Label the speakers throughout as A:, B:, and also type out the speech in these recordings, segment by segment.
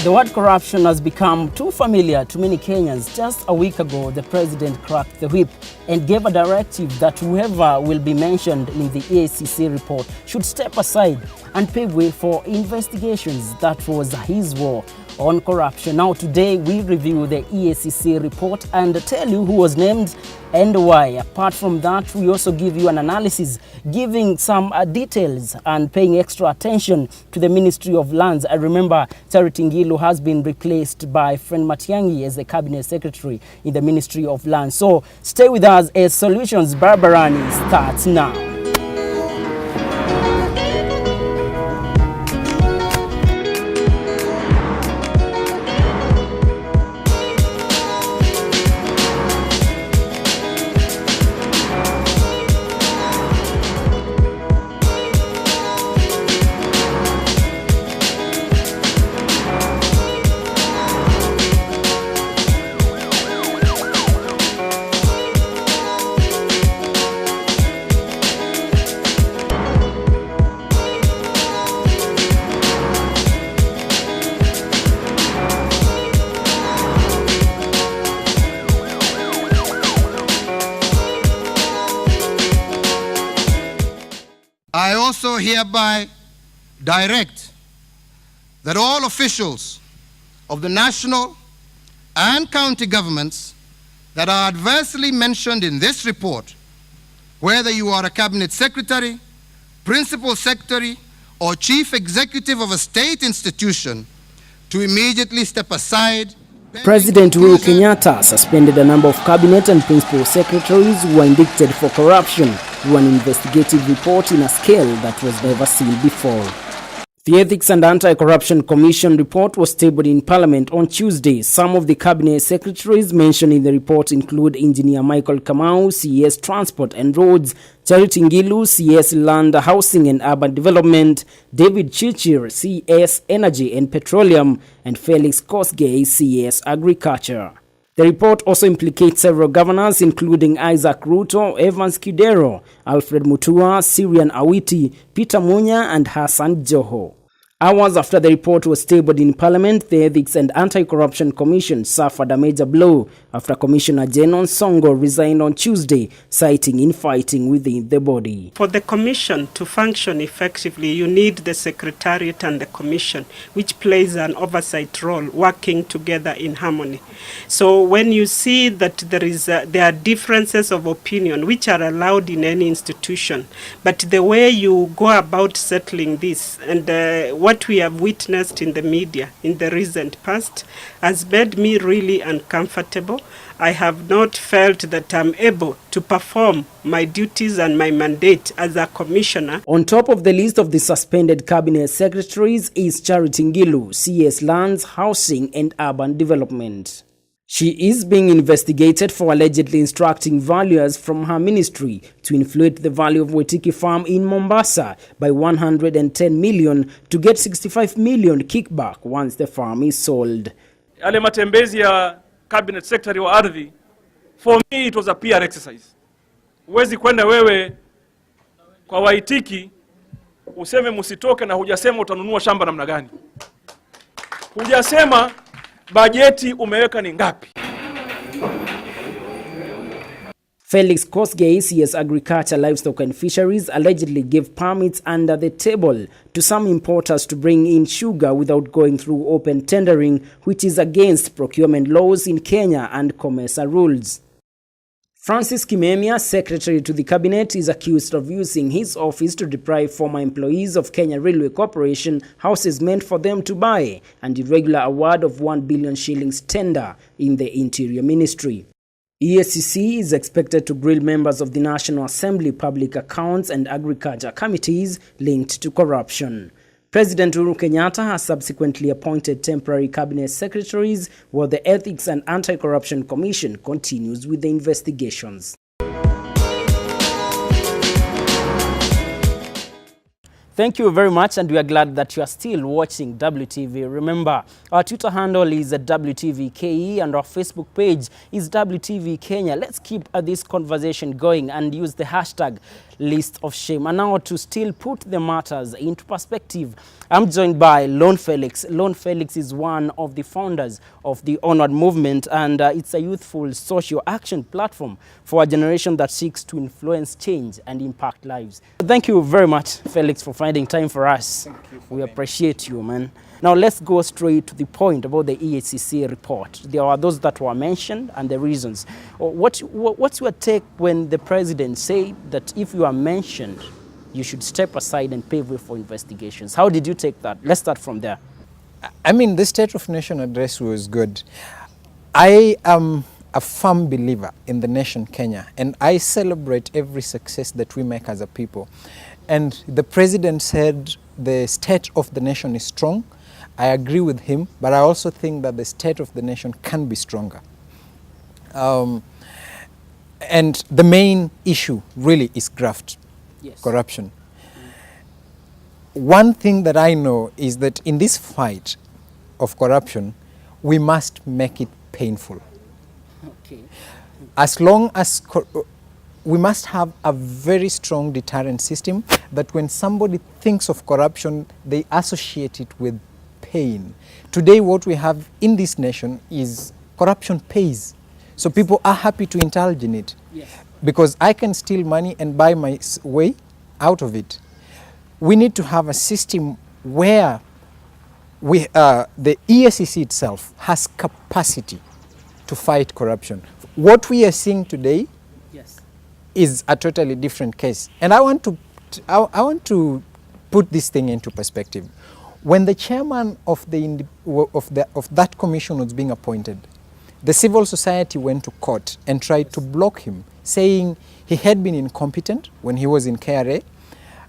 A: The word corruption has become too familiar to many Kenyans. Just a week ago, the president cracked the whip and gave a directive that whoever will be mentioned in the EACC report should step aside and pave way for investigations. That was his war on corruption. Now today we review the EACC report and tell you who was named and why. Apart from that, we also give you an analysis, giving some details and paying extra attention to the Ministry of Lands. I remember Charity Ngilu has been replaced by Fred Matiang'i as the Cabinet Secretary in the Ministry of Lands. So stay with us as Solutions Barabarani starts now.
B: I also hereby direct that all officials of the national and county governments that are adversely mentioned in this report, whether you are a cabinet secretary, principal secretary, or chief executive of a state institution, to immediately step aside.
A: President Uhuru Kenyatta suspended a number of cabinet and principal secretaries who were indicted for corruption through an investigative report in a scale that was never seen before. The Ethics and Anti-Corruption Commission report was tabled in Parliament on Tuesday. Some of the cabinet secretaries mentioned in the report include Engineer Michael Kamau, CS Transport and Roads, Charity Ngilu, CS Land, Housing and Urban Development, David Chichir, CS Energy and Petroleum, and Felix Kosgei, CS Agriculture. The report also implicates several governors, including Isaac Ruto, Evans Kidero, Alfred Mutua, Syrian Awiti, Peter Munya, and Hassan Joho. Hours after the report was tabled in Parliament, the Ethics and Anti-Corruption Commission suffered a major blow after Commissioner Jenon Songo resigned on Tuesday, citing infighting within the body.
C: For the Commission to function effectively, you need the Secretariat and the Commission, which plays an oversight role, working together in harmony. So when you see that there are differences of opinion, which are allowed in any institution, but the way you go about settling this and what we have witnessed in the media in the recent past has made me really uncomfortable. I have not felt that I'm able to perform my duties and my mandate as a commissioner.
A: On top of the list of the suspended cabinet secretaries is Charity Ngilu, CS Lands, Housing and Urban Development. She is being investigated for allegedly instructing valuers from her ministry to inflate the value of Wetiki Farm in Mombasa by 110 million to get 65 million kickback once the farm is sold.
D: Yale matembezi ya cabinet secretary wa ardhi, for me it was a PR exercise. Huwezi kwenda wewe kwa Waitiki useme musitoke na hujasema utanunua shamba namna gani. Hujasema bajeti umeweka ni ngapi.
A: Felix Kosgei, CS Agriculture, Livestock and Fisheries, allegedly gave permits under the table to some importers to bring in sugar without going through open tendering, which is against procurement laws in Kenya and COMESA rules. Francis Kimemia, Secretary to the Cabinet, is accused of using his office to deprive former employees of Kenya Railway Corporation houses meant for them to buy and irregular award of 1 billion shillings tender in the Interior Ministry. EACC is expected to grill members of the National Assembly Public Accounts and Agriculture Committees linked to corruption. President Uhuru Kenyatta has subsequently appointed temporary cabinet secretaries, while the Ethics and Anti-Corruption Commission continues with the investigations. Thank you very much, and we are glad that you are still watching WTV. Remember, our Twitter handle is at WTVKE and our Facebook page is WTV Kenya. Let's keep this conversation going and use the hashtag list of shame. And now to still put the matters into perspective, I'm joined by Lone Felix. Lone Felix is one of the founders of the Onward Movement, and it's a youthful social action platform for a generation that seeks to influence change and impact lives. Thank you very much, Felix, for finding time for us.
E: Thank you for
A: We appreciate you, man. Now let's go straight to the point about the EHCC report. There are those that were mentioned and the reasons. What's your take when the president said that if you are mentioned, you should step aside and pave way for investigations? How did you take that? Let's start from there.
E: I mean, the State of Nation address was good. I am a firm believer in the nation Kenya, and I celebrate every success that we make as a people. And the president said the state of the nation is strong. I agree with him, but I also think that the state of the nation can be stronger. And the main issue really is graft,
A: Yes.
E: corruption. One thing that I know is that in this fight of corruption, we must make it painful.
A: Okay.
E: As long as we must have a very strong deterrent system that when somebody thinks of corruption, they associate it with pain. Today, what we have in this nation is corruption pays. So people are happy to indulge in it.
A: Yes.
E: Because I can steal money and buy my way out of it. We need to have a system where the EACC itself has capacity to fight corruption. What we are seeing today
A: Yes.
E: is a totally different case. And I want to put this thing into perspective. When the chairman of that commission was being appointed, the civil society went to court and tried to block him, saying he had been incompetent when he was in KRA.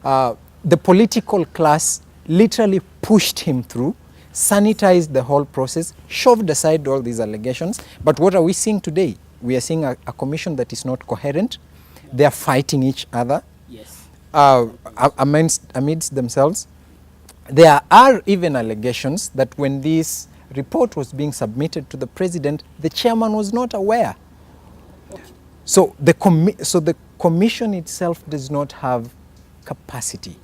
E: The political class literally pushed him through, sanitized the whole process, shoved aside all these allegations. But what are we seeing today? We are seeing a commission that is not coherent. They are fighting each other
A: Yes.
E: amidst themselves. There are even allegations that when this report was being submitted to the president, the chairman was not aware.
A: Okay.
E: So the commission itself does not have capacity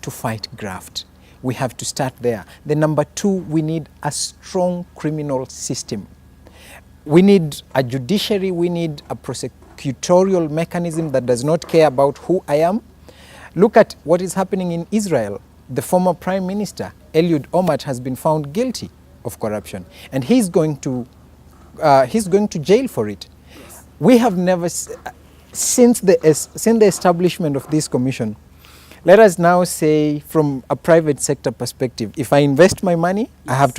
E: to fight graft. We have to start there. The number two, we need a strong criminal system. We need a judiciary, we need a prosecutorial mechanism that does not care about who I am. Look at what is happening in Israel. The former Prime Minister, Eliud Olmert, has been found guilty of corruption, and he's going to jail for it.
A: Yes.
E: We have never, since the establishment of this commission, let us now say from a private sector perspective, if I invest my money, yes, I have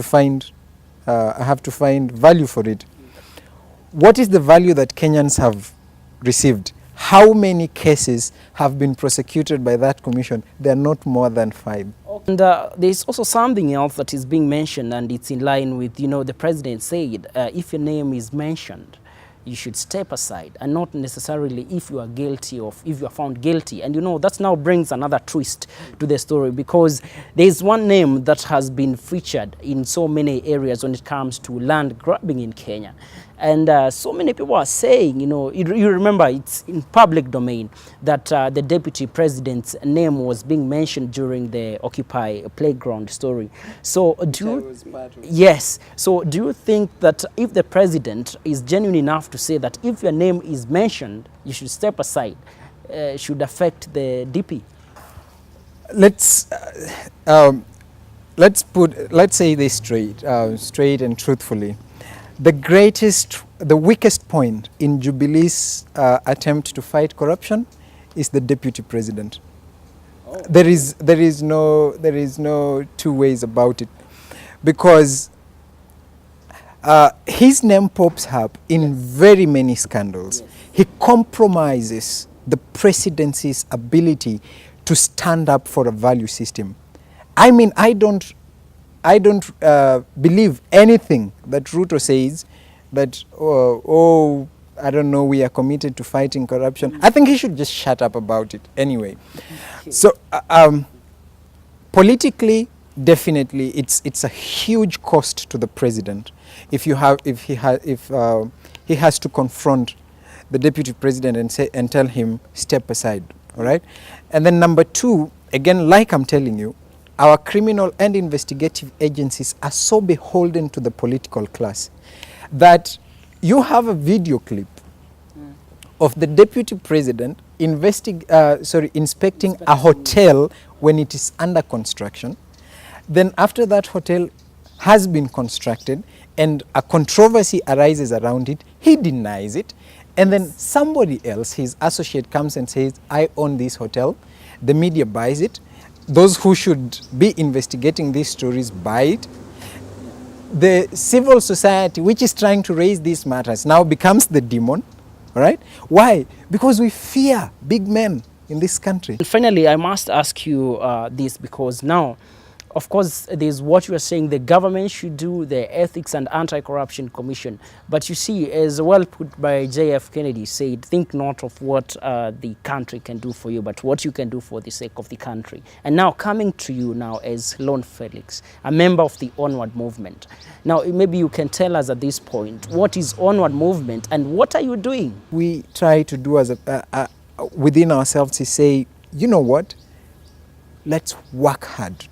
E: to find value for it. What is the value that Kenyans have received? How many cases have been prosecuted by that commission? They are not more than 5.
A: And there's also something else that is being mentioned, and it's in line with, the president said, if your name is mentioned, you should step aside, and not necessarily if you are guilty or if you are found guilty. And that now brings another twist to the story, because there is one name that has been featured in so many areas when it comes to land grabbing in Kenya. And so many people are saying, you remember it's in public domain that the deputy president's name was being mentioned during the Occupy playground story. So yes. So do you think that if the president is genuine enough to say that if your name is mentioned, you should step aside, should affect the DP?
E: Let's say this straight and truthfully. The weakest point in Jubilee's attempt to fight corruption is the deputy president. Oh. There is no two ways about it, because his name pops up in very many scandals. Yes. He compromises the presidency's ability to stand up for a value system. I mean, I don't believe anything that Ruto says that, I don't know, we are committed to fighting corruption. I think he should just shut up about it anyway. So politically, definitely, it's a huge cost to the president if he has to confront the deputy president and tell him step aside. all right? And then number two, again, like I'm telling you, our criminal and investigative agencies are so beholden to the political class that you have a video clip of the deputy president inspecting a hotel when it is under construction. Then after that hotel has been constructed and a controversy arises around it, he denies it, and then somebody else, his associate, comes and says, I own this hotel. The media buys it. Those who should be investigating these stories buy it. The civil society, which is trying to raise these matters, now becomes the demon. All right? Why? Because we fear big men in this country.
A: And finally, I must ask you this, because now, of course, there's what you are saying the government should do, the Ethics and Anti-Corruption Commission. But you see, as well put by J.F. Kennedy said, think not of what the country can do for you, but what you can do for the sake of the country. And now coming to you now as Lone Felix, a member of the Onward Movement. Now, maybe you can tell us at this point, what is Onward Movement and what are you doing?
E: We try to do as within ourselves to say, you know what, let's work hard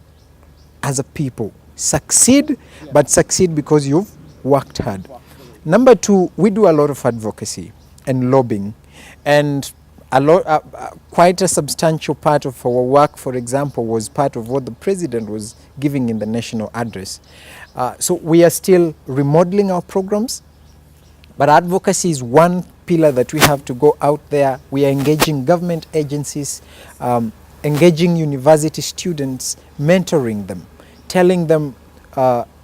E: as a people. Succeed, but succeed because you've worked hard. Number two, we do a lot of advocacy and lobbying, and quite a substantial part of our work, for example, was part of what the president was giving in the national address. So we are still remodeling our programs, but advocacy is one pillar that we have to go out there. We are engaging government agencies, engaging university students, mentoring them, telling them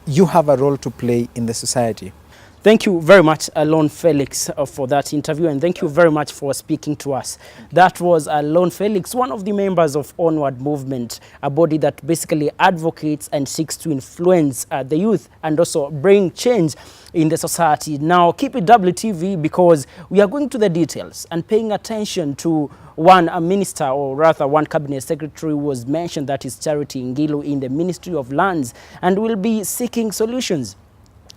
E: you have a role to play in the society.
A: Thank you very much, Lone Felix, for that interview, and thank you very much for speaking to us. That was Lone Felix, one of the members of Onward Movement, a body that basically advocates and seeks to influence the youth and also bring change in the society. Now, keep it WTV, because we are going to the details and paying attention to one minister, or rather one cabinet secretary, was mentioned, that is Charity Ngilu, in the Ministry of Lands, and will be seeking solutions.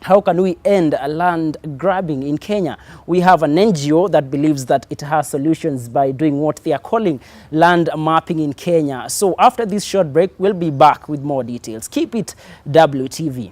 A: How can we end land grabbing in Kenya? We have an NGO that believes that it has solutions by doing what they are calling land mapping in Kenya. So after this short break, we'll be back with more details. Keep it WTV.